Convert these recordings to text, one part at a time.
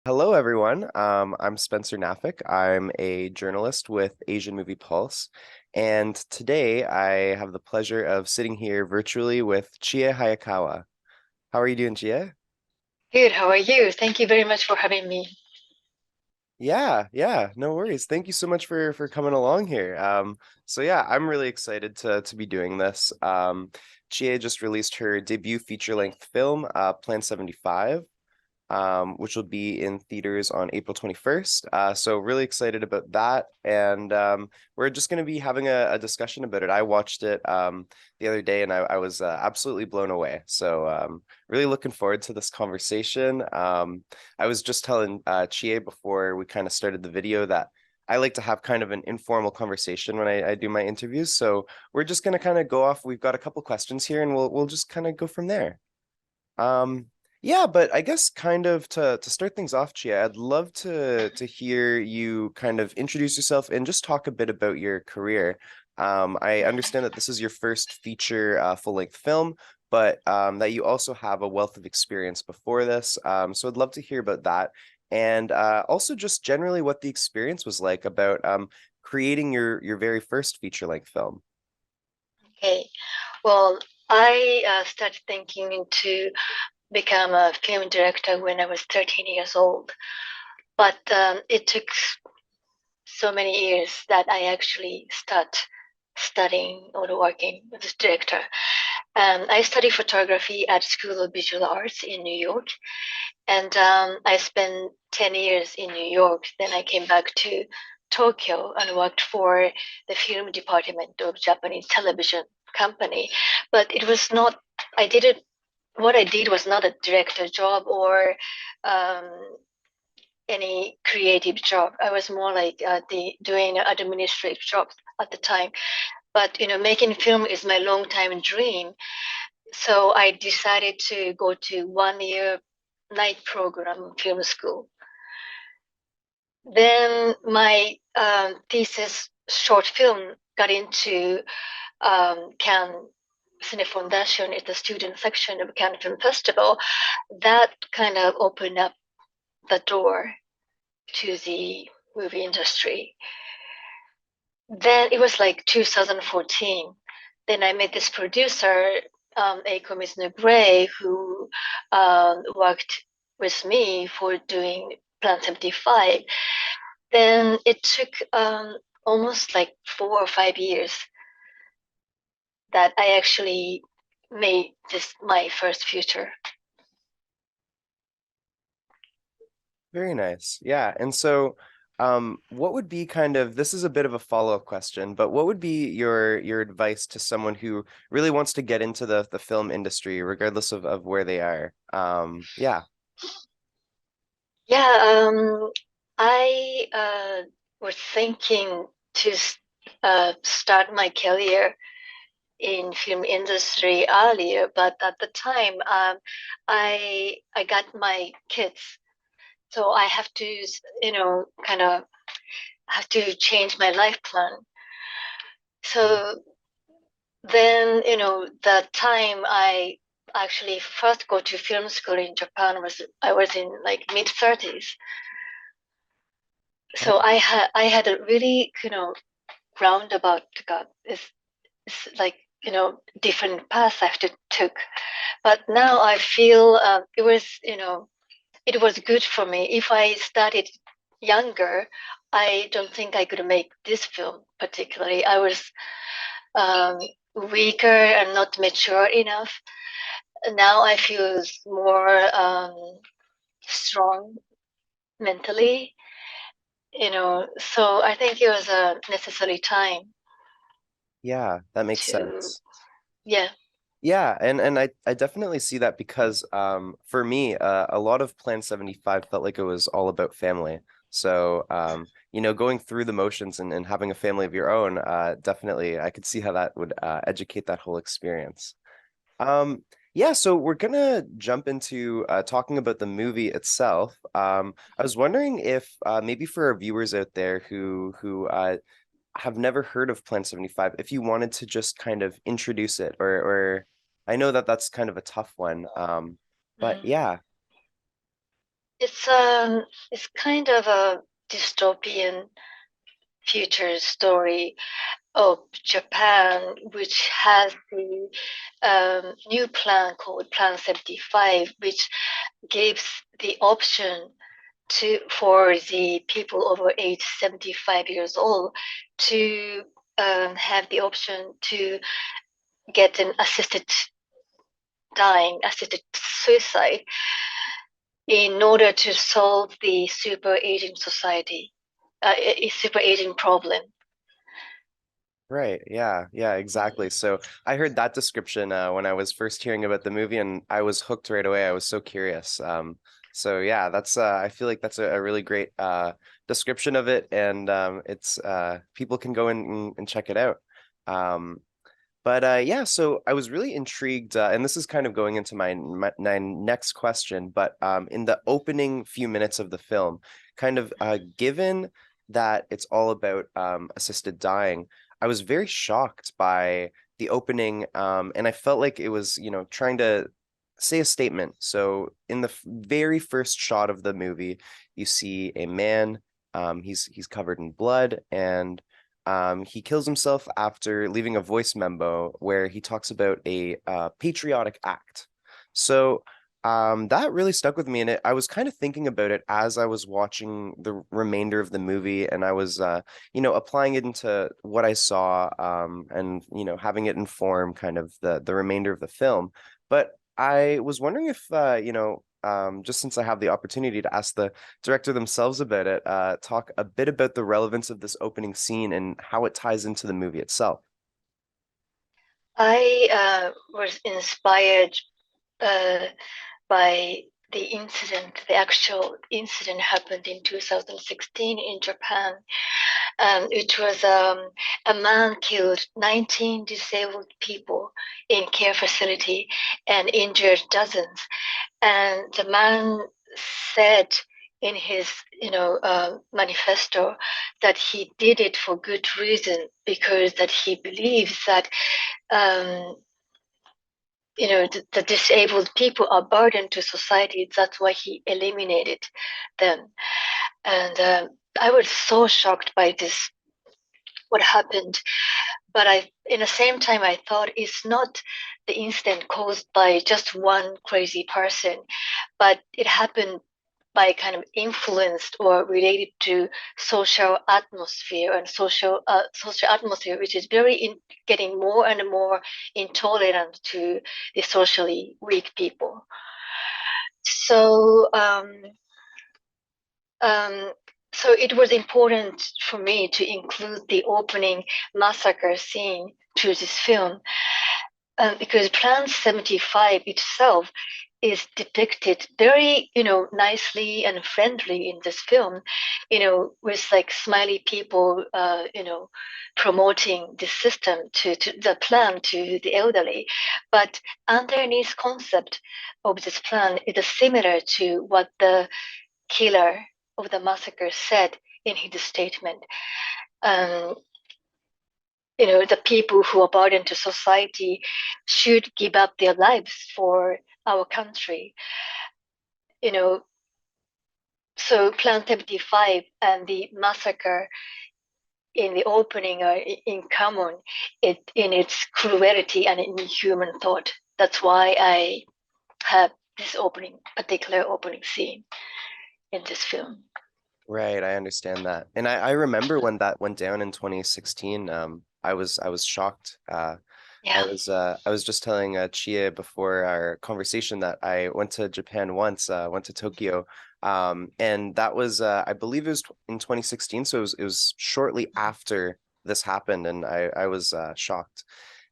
Hello, everyone. I'm Spencer Nafekh. I'm a journalist with Asian Movie Pulse. And today I have the pleasure of sitting here virtually with Chie Hayakawa. How are you doing, Chie? Good, how are you? Thank you very much for having me. Yeah, no worries. Thank you so much for coming along here. So yeah, I'm really excited to be doing this. Chie just released her debut feature-length film, Plan 75. Which will be in theaters on April 21st. So really excited about that. And we're just going to be having a discussion about it. I watched it the other day and I was absolutely blown away. So really looking forward to this conversation. I was just telling Chie before we kind of started the video that I like to have kind of an informal conversation when I do my interviews. So we're just going to kind of go off. We've got a couple questions here and we'll just kind of go from there. Um, yeah, but I guess kind of to start things off, Chia, I'd love to hear you kind of introduce yourself and just talk a bit about your career. I understand that this is your first feature full-length film, but that you also have a wealth of experience before this. So I'd love to hear about that, and also just generally what the experience was like about creating your very first feature-length film. Okay, well, I started thinking to become a film director when I was 13 years old, but it took so many years that I actually start studying or working as a director. I studied photography at School of Visual Arts in New York, and I spent 10 years in New York. Then I came back to Tokyo and worked for the film department of Japanese television company. But it was not, I didn't, what I did was not a director job or um, any creative job. I was more like doing administrative jobs at the time. But making film is my long time dream. So I decided to go to 1 year night program film school. Then my thesis short film got into Cannes Cine Fondation, it's the student section of Cannes Film Festival. That kind of opened up the door to the movie industry. Then it was like 2014. Then I met this producer, a Commissioner Gray, who worked with me for doing Plan 75. Then it took almost like 4 or 5 years that I actually made this my first feature. Very nice. Yeah. And so, what would be kind of, this is a bit of a follow-up question, but what would be your advice to someone who really wants to get into the film industry, regardless of where they are? Yeah. Yeah, I was thinking to start my career in film industry earlier, but at the time, I got my kids, so I have to, kind of have to change my life plan. So then, the time I actually first go to film school in Japan was I was in like mid 30s. Oh, So I had a really, roundabout it's like different paths took. But now I feel it was good for me. If I started younger, I don't think I could make this film particularly. I was um, weaker and not mature enough. Now I feel more strong mentally, so I think it was a necessary time yeah, that makes to, sense. yeah. Yeah, and I definitely see that because for me, a lot of Plan 75 felt like it was all about family. So going through the motions and having a family of your own, definitely I could see how that would educate that whole experience. Yeah, so we're gonna jump into talking about the movie itself. I was wondering if maybe for our viewers out there who have never heard of Plan 75, if you wanted to just kind of introduce it, or I know that that's kind of a tough one. But Mm. yeah, It's um it's kind of a dystopian future story of Japan, which has the new plan called Plan 75, which gives the option to for the people over age 75 years old to have the option to get an assisted suicide in order to solve the super aging society, super aging problem. Right. Yeah. Yeah, exactly. So I heard that description when I was first hearing about the movie, and I was hooked right away. I was so curious. So yeah, that's I feel like that's a really great description of it, and it's people can go in and check it out. Um, but yeah, so I was really intrigued, and this is kind of going into my next question. But in the opening few minutes of the film, kind of given that it's all about assisted dying, I was very shocked by the opening, and I felt like it was, trying to say a statement. So in the very first shot of the movie, you see a man. He's covered in blood, and he kills himself after leaving a voice memo where he talks about a patriotic act. So that really stuck with me, and I was kind of thinking about it as I was watching the remainder of the movie, and I was, applying it into what I saw, and having it inform kind of the remainder of the film. But I was wondering if, just since I have the opportunity to ask the director themselves about it, talk a bit about the relevance of this opening scene and how it ties into the movie itself. I was inspired uh, by the actual incident happened in 2016 in Japan. It was a man killed 19 disabled people in care facility and injured dozens. And the man said in his, manifesto that he did it for good reason because that he believes that um, the disabled people are burden to society. That's why he eliminated them. And I was so shocked by this, what happened. But in the same time, I thought it's not the incident caused by just one crazy person, but it happened by kind of influenced or related to social atmosphere, which is getting more and more intolerant to the socially weak people. So um, so it was important for me to include the opening massacre scene to this film, because Plan 75 itself is depicted very, nicely and friendly in this film, with like smiley people, promoting the system to the plan to the elderly. But underneath concept of this plan is similar to what the killer of the massacre said in his statement. Um, the people who are burden to society should give up their lives for our country. You know, so Plan 75 and the massacre in the opening are in common in its cruelty and inhuman thought. That's why I have this particular opening scene in this film. Right, I understand that. And I remember when that went down in 2016, I was shocked. Yeah. I was just telling Chie before our conversation that I went to Japan once, went to Tokyo. And that was I believe it was in 2016, so it was shortly after this happened, and I was shocked.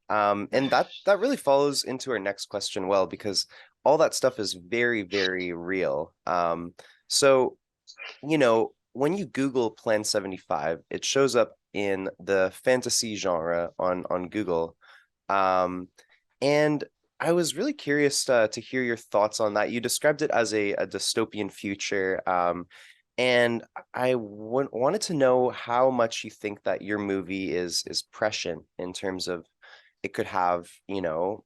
And that really follows into our next question well, because all that stuff is very, very real. So when you Google Plan 75, it shows up in the fantasy genre on Google. Um, and I was really curious to hear your thoughts on that. You described it as a dystopian future. And I wanted to know how much you think that your movie is prescient in terms of it could have,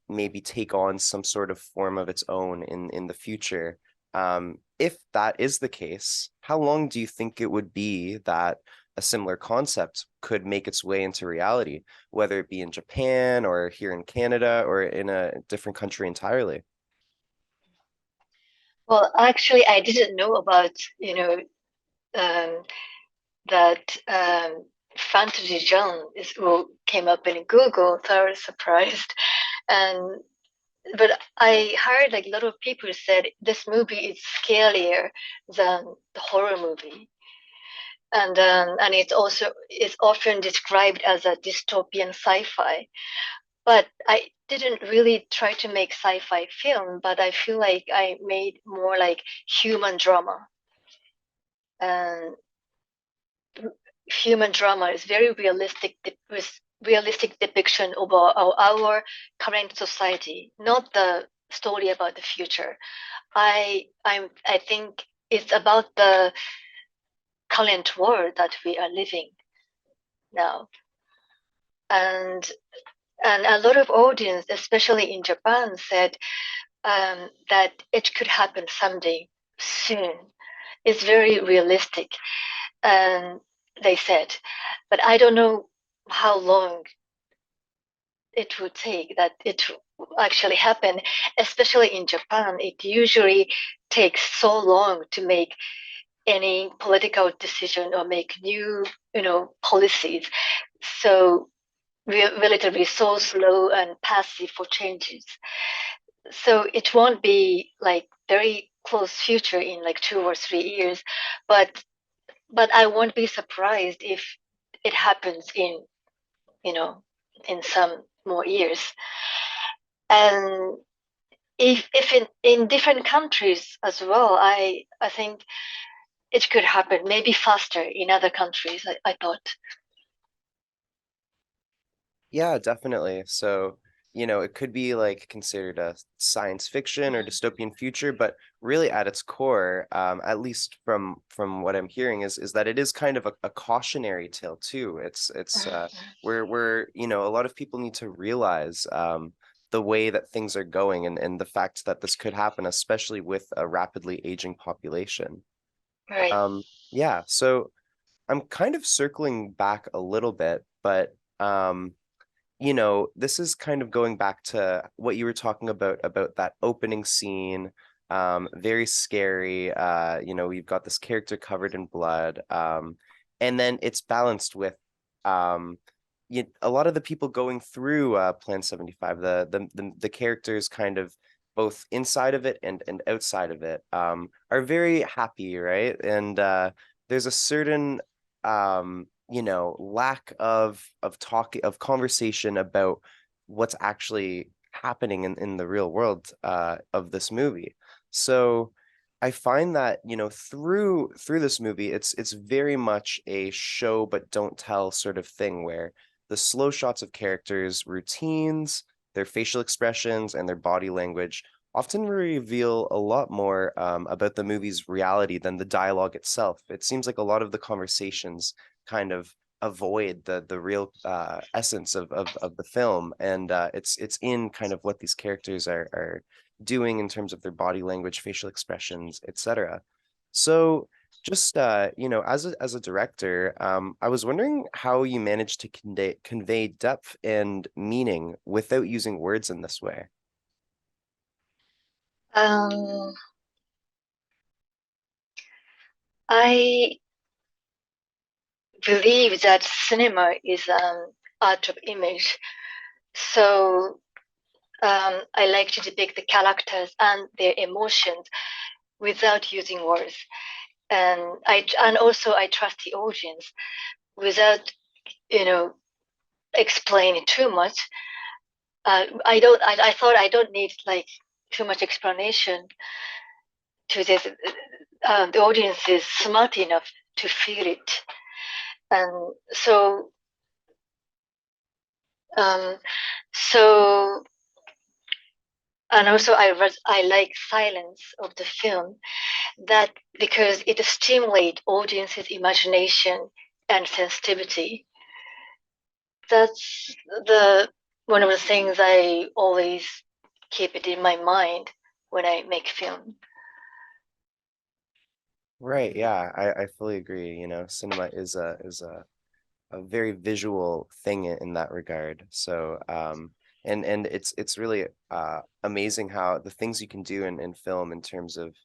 maybe take on some sort of form of its own in the future. If that is the case, how long do you think it would be that a similar concept could make its way into reality, whether it be in Japan or here in Canada or in a different country entirely? Well, actually, I didn't know about, um, that fantasy genre came up in Google, so I was surprised. And but I heard like a lot of people said this movie is scarier than the horror movie, and it's often described as a dystopian sci-fi. But I didn't really try to make sci-fi film, but I feel like I made more like human drama. And human drama is very realistic with realistic depiction of our current society, not the story about the future. I think it's about the current world that we are living now. And and a lot of audience, especially in Japan, said that it could happen someday soon. It's very realistic, and they said, but I don't know how long it would take that it actually happen. Especially in Japan, it usually takes so long to make any political decision or make new, policies. So we're relatively so slow and passive for changes. So it won't be like very close future in like 2 or 3 years, but I won't be surprised if it happens in, you know, in some more years. And if in different countries as well, I think it could happen maybe faster in other countries, I thought. Yeah, definitely. So, it could be like considered a science fiction or dystopian future, but really at its core, at least from what I'm hearing, is that it is kind of a cautionary tale too. It's where a lot of people need to realize the way that things are going and the fact that this could happen, especially with a rapidly aging population. Right. Yeah, so I'm kind of circling back a little bit, but this is kind of going back to what you were talking about that opening scene. Very scary. We've got this character covered in blood. And then it's balanced with a lot of the people going through Plan 75, the characters kind of both inside of it and outside of it are very happy, right? And there's a certain lack of talk of conversation about what's actually happening in the real world of this movie. So I find that, through this movie, it's very much a show but don't tell sort of thing where the slow shots of characters, routines, their facial expressions, and their body language often reveal a lot more about the movie's reality than the dialogue itself. It seems like a lot of the conversations kind of avoid the real essence of the film, and it's in kind of what these characters are doing in terms of their body language, facial expressions, etc. So just as a director, I was wondering how you managed to convey depth and meaning without using words in this way. Um, I believe that cinema is an art of image. So I like to depict the characters and their emotions without using words. And also I trust the audience without, you know, explaining too much. I thought I don't need like too much explanation to this. The audience is smart enough to feel it. And um, so and also I like silence of the film, that because it stimulates audience's imagination and sensitivity. That's the one of the things I always keep it in my mind when I make film. Right, yeah, I fully agree. Cinema is a very visual thing in that regard. So, and it's really amazing how the things you can do in film in terms of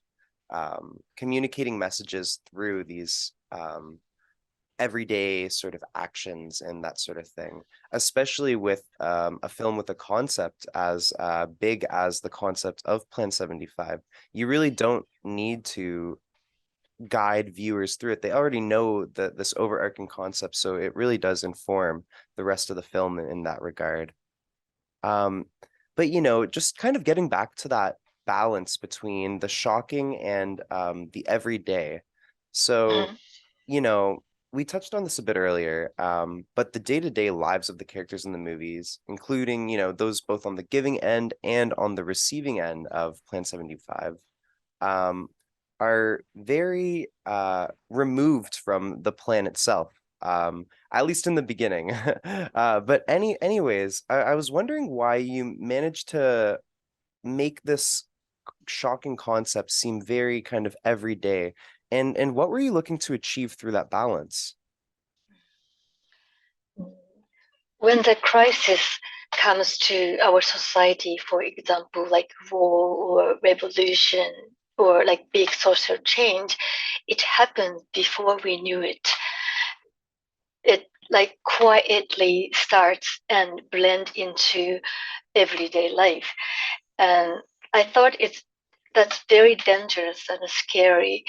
communicating messages through these everyday sort of actions and that sort of thing, especially with a film with a concept as big as the concept of Plan 75. You really don't need to guide viewers through it. They already know this overarching concept, so it really does inform the rest of the film in that regard. Um, but just kind of getting back to that balance between the shocking and the everyday. So, Mhm. you know, we touched on this a bit earlier, but the day-to-day lives of the characters in the movies, including, those both on the giving end and on the receiving end of Plan 75, um, are very removed from the plan itself. At least in the beginning. But anyways, I was wondering why you managed to make this shocking concept seem very kind of everyday, and what were you looking to achieve through that balance? When the crisis comes to our society, for example, like war or revolution or like big social change, it happens before we knew it. It like quietly starts and blend into everyday life. And I thought that's very dangerous and scary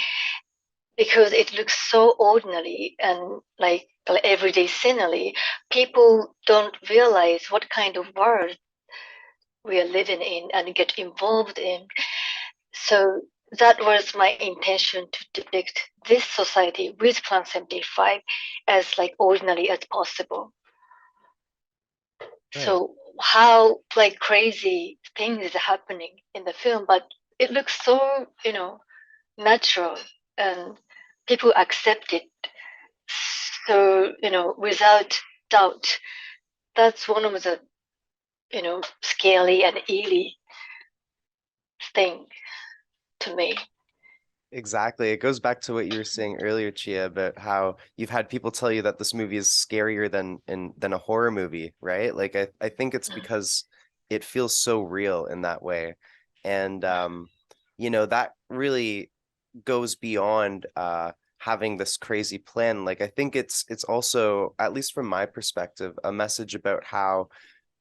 because it looks so ordinary and like everyday scenery. People don't realize what kind of world we are living in and get involved in. So that was my intention to depict this society with Plan 75 as like ordinary as possible. Right. So how like crazy things is happening in the film, but it looks so, natural and people accept it. So, without doubt, that's one of the, scary and eerie thing to me. Exactly. It goes back to what you were saying earlier, Chia, about how you've had people tell you that this movie is scarier than a horror movie, right? Like I think it's Mm. because it feels so real in that way. And that really goes beyond having this crazy plan. Like I think it's also, at least from my perspective, a message about how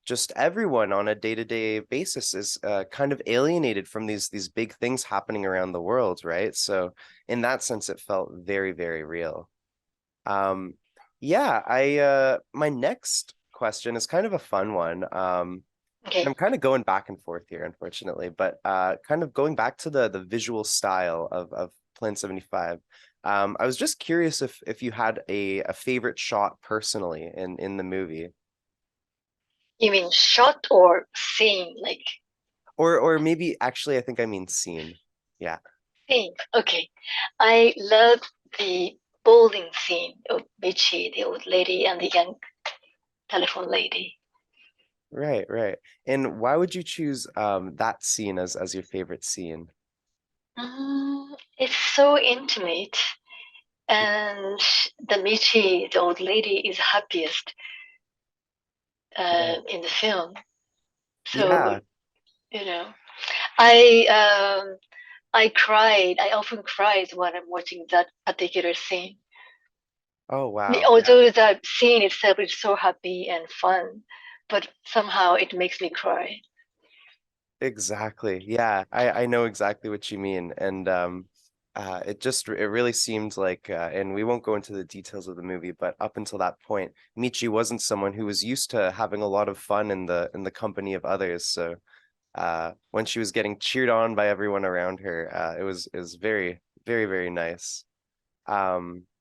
just everyone on a day-to-day basis is kind of alienated from these big things happening around the world, right? So in that sense, it felt very, very real. Um, yeah, I my next question is kind of a fun one. Okay. I'm kind of going back and forth here, unfortunately, but kind of going back to the visual style of Plan 75. I was just curious if you had a favorite shot personally in the movie. You mean shot or scene? Like Or maybe actually I think I mean scene. Yeah. scene. Okay. I love the bowling scene of Michi, the old lady, and the young telephone lady. Right, right. And why would you choose that scene as your favorite scene? It's so intimate, and the Michi, the old lady, is happiest Right. in the film. So Yeah. you know, I I cried. I often cried when I'm watching that particular scene. Oh wow. Although the scene itself is so happy and fun, but somehow it makes me cry. Exactly. Yeah. I know exactly what you mean. And it really seemed like and we won't go into the details of the movie, but up until that point, Michi wasn't someone who was used to having a lot of fun in the company of others. So when she was getting cheered on by everyone around her, it was very, very, very nice.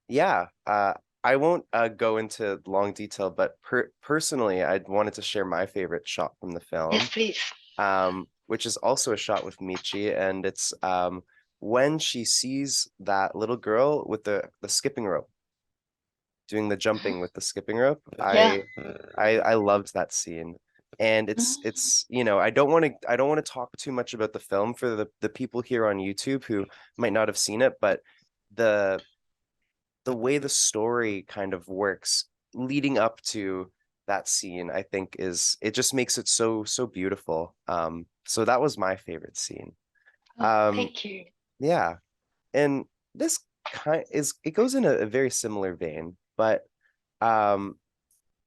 Yeah, I won't go into long detail, but personally, I wanted to share my favorite shot from the Yes, film, please. which is also a shot with Michi, and it's when she sees that little girl with the skipping rope, doing the jumping with the skipping rope. Yeah. I loved that scene. And it's I don't want to talk too much about the film for the people here on YouTube who might not have seen it, but the the way the story kind of works leading up to that scene, I think is it just makes it so beautiful. So that was my favorite scene. Oh, Um, thank you. yeah, and this kind is it goes in a very similar vein, but um,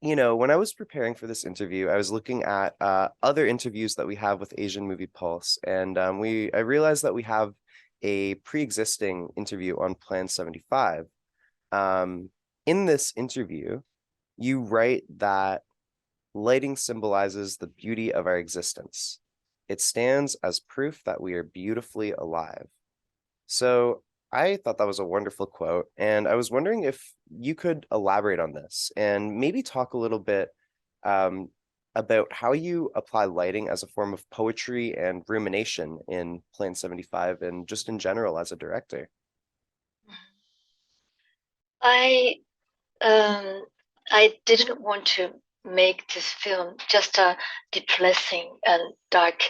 when I was preparing for this interview, I was looking at other interviews that we have with Asian Movie Pulse, and I realized that we have a pre-existing interview on Plan 75. Um, in this interview, you write that lighting symbolizes the beauty of our existence. It stands as proof that we are beautifully alive. So I thought that was a wonderful quote, and I was wondering if you could elaborate on this and maybe talk a little bit um, about how you apply lighting as a form of poetry and rumination in Plan 75 and just in general as a director. I um I didn't want to make this film just a depressing and dark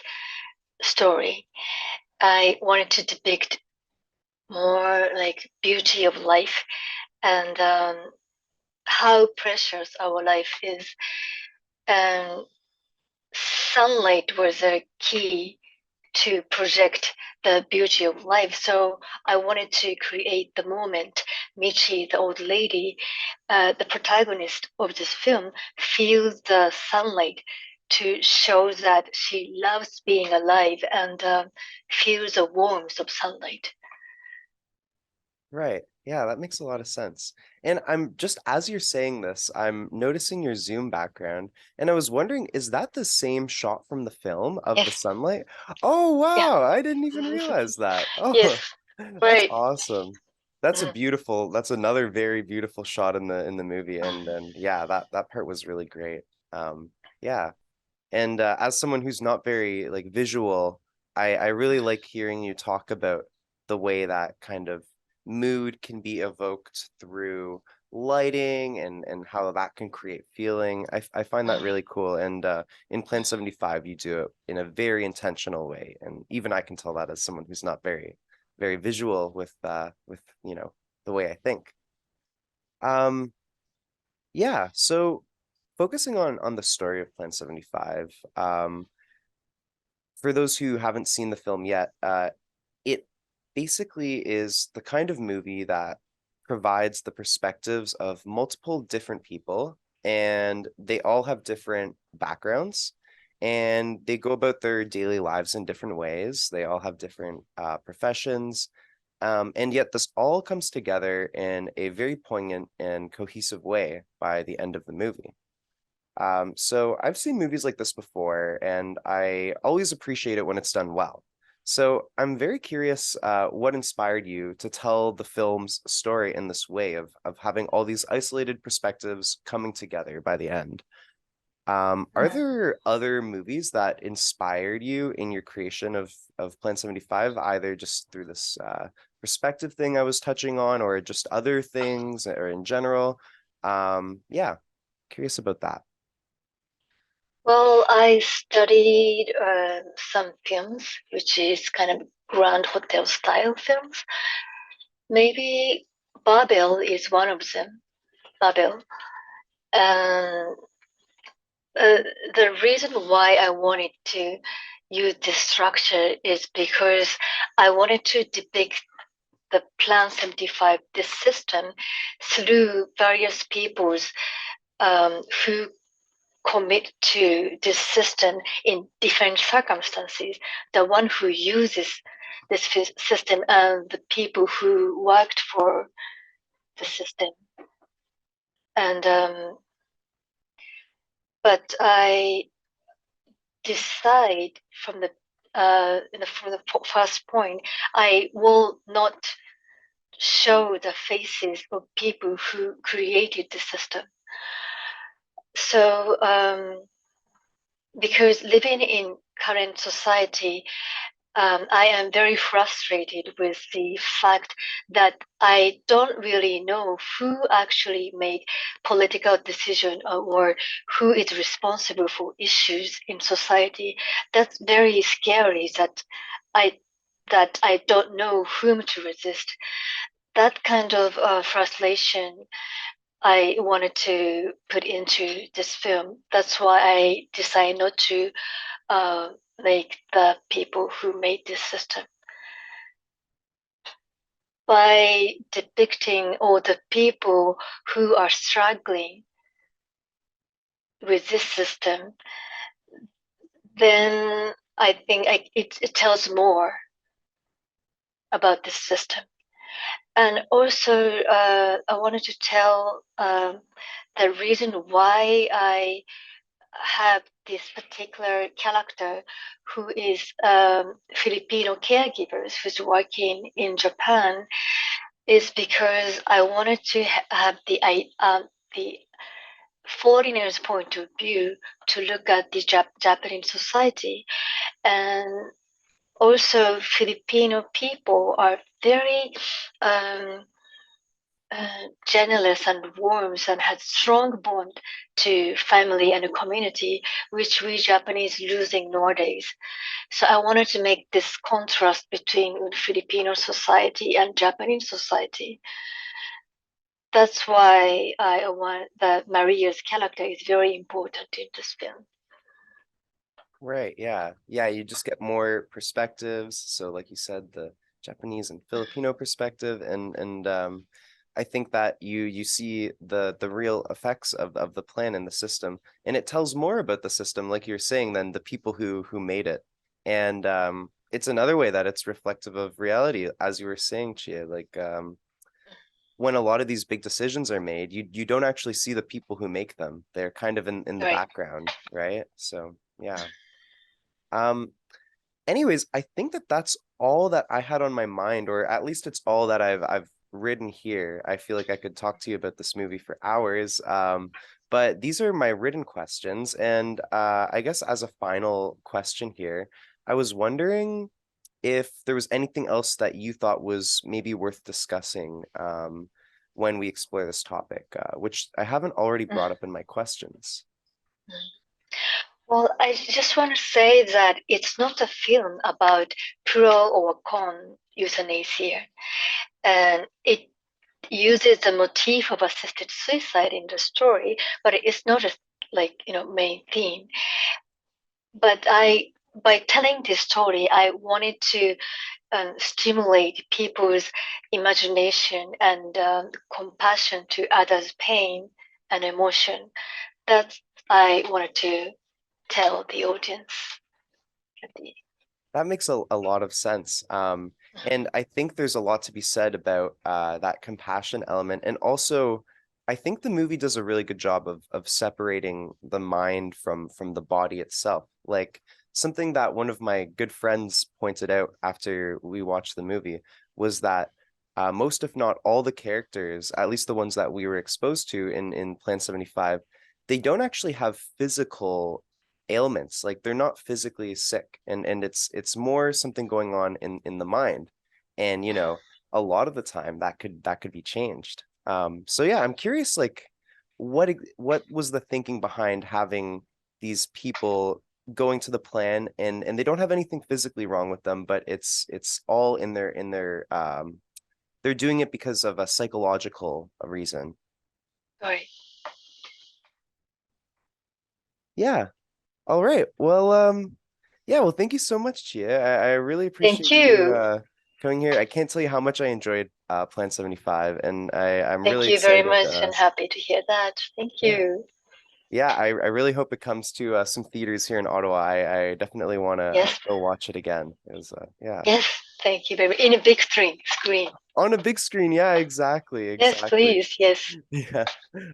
story. I wanted to depict more like beauty of life and how precious our life is. And sunlight was a key to project the beauty of life. So I wanted to create the moment Michi, the old lady, the protagonist of this film, feels the sunlight to show that she loves being alive and feels the warmth of sunlight. Right. Yeah, that makes a lot of sense. And I'm just as you're saying this, I'm noticing your Zoom background, and I was wondering, is that the same shot from the film of the Yes. sunlight? Oh, Yeah. wow, I didn't even realize that. Yes. Oh, that's Right. awesome. That's another very beautiful shot in the movie, and yeah, that part was really great. Yeah. And as someone who's not very like visual, I really like hearing you talk about the way that kind of mood can be evoked through lighting and how that can create feeling. I find that really cool. And in Plan 75, you do it in a very intentional way. And even I can tell that as someone who's not very visual with the way I think. Um, yeah, so focusing on the story of Plan 75, for those who haven't seen the film yet, it basically is the kind of movie that provides the perspectives of multiple different people, and they all have different backgrounds, and they go about their daily lives in different ways. They all have different professions, and yet this all comes together in a very poignant and cohesive way by the end of the movie. So I've seen movies like this before, and I always appreciate it when it's done well. So I'm very curious, what inspired you to tell the film's story in this way of having all these isolated perspectives coming together by the end. Are there other movies that inspired you in your creation of Plan 75, either just through this perspective thing I was touching on, or just other things, or in general? Yeah, curious about that. Well, I studied some films, which is kind of grand hotel style films. Maybe Babel is one of them. Babel. And uh, the reason why I wanted to use this structure is because I wanted to depict the Plan 75, this system, through various people's who commit to this system in different circumstances. The one who uses this system and the people who worked for the system. And but I decide from the first point, I will not show the faces of people who created the system. So because living in current society, I am very frustrated with the fact that I don't really know who actually make political decision or who is responsible for issues in society. That's very scary I that I don't know whom to resist. that kind of frustration I wanted to put into this film. That's why I decided not to make the people who made this system. By depicting all the people who are struggling with this system, then I think it tells more about this system. And also, I wanted to tell the reason why I have this particular character who is Filipino caregivers who's working in Japan is because I wanted to have the foreigner's point of view to look at the Japanese society. And also Filipino people are very um, generous and warm and had strong bond to family and community, which we Japanese losing nowadays. So I wanted to make this contrast between Filipino society and Japanese society. That's why I want that Maria's character is very important in this film. Right, yeah. Yeah, you just get more perspectives. So like you said, the Japanese and Filipino perspective and I think that you see the real effects of the plan and the system, and it tells more about the system, like you're saying, than the people who made it. And it's another way that it's reflective of reality, as you were saying, Chia, like when a lot of these big decisions are made, you don't actually see the people who make them. They're kind of in the Right. background, right? So yeah. Um, anyways, I think that that's all that I had on my mind, or at least it's all that I've written here. I feel like I could talk to you about this movie for hours. But these are my written questions, and I guess as a final question here, I was wondering if there was anything else that you thought was maybe worth discussing when we explore this topic, which I haven't already brought up in my questions. Well, I just want to say that it's not a film about pro or con euthanasia, and it uses the motif of assisted suicide in the story, but it's not a main theme. But by telling this story, I wanted to stimulate people's imagination and compassion to others' pain and emotion. That's I wanted to tell the audience. That makes a lot of sense. And I think there's a lot to be said about that compassion element. And also, I think the movie does a really good job of separating the mind from the body itself. Like something that one of my good friends pointed out after we watched the movie was that most, if not all, the characters, at least the ones that we were exposed to in Plan 75, they don't actually have physical ailments. Like they're not physically sick, and it's more something going on in the mind. And a lot of the time that could be changed. So yeah, I'm curious, like what was the thinking behind having these people going to the plan, and they don't have anything physically wrong with them, but it's all in their they're doing it because of a psychological reason. Right. Yeah. All right. Well, yeah, well, thank you so much, Chia. I really Thank appreciate you you. coming here. I can't tell you how much I enjoyed Plan 75, and I'm Thank really you very excited. much and happy to hear that. Thank Yeah. you. Yeah, I really hope it comes to some theaters here in Ottawa. I definitely want to Yes. go watch it again. It was yeah. Yes. Thank you very much. In a big screen. On a big screen. Yeah, exactly, Yes, exactly. please. Yes. Yeah,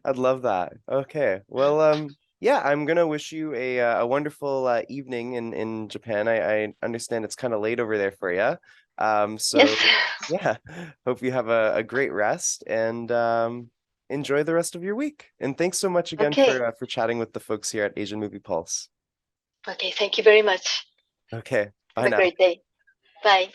I'd love that. Okay. Well, yeah, I'm gonna wish you a wonderful evening in Japan. I understand it's kind of late over there for you. Yes. So yeah, hope you have a great rest and enjoy the rest of your week. And thanks so much again Okay. for chatting with the folks here at Asian Movie Pulse. Okay. Thank you very much. Okay, Have bye a now. great day. Bye.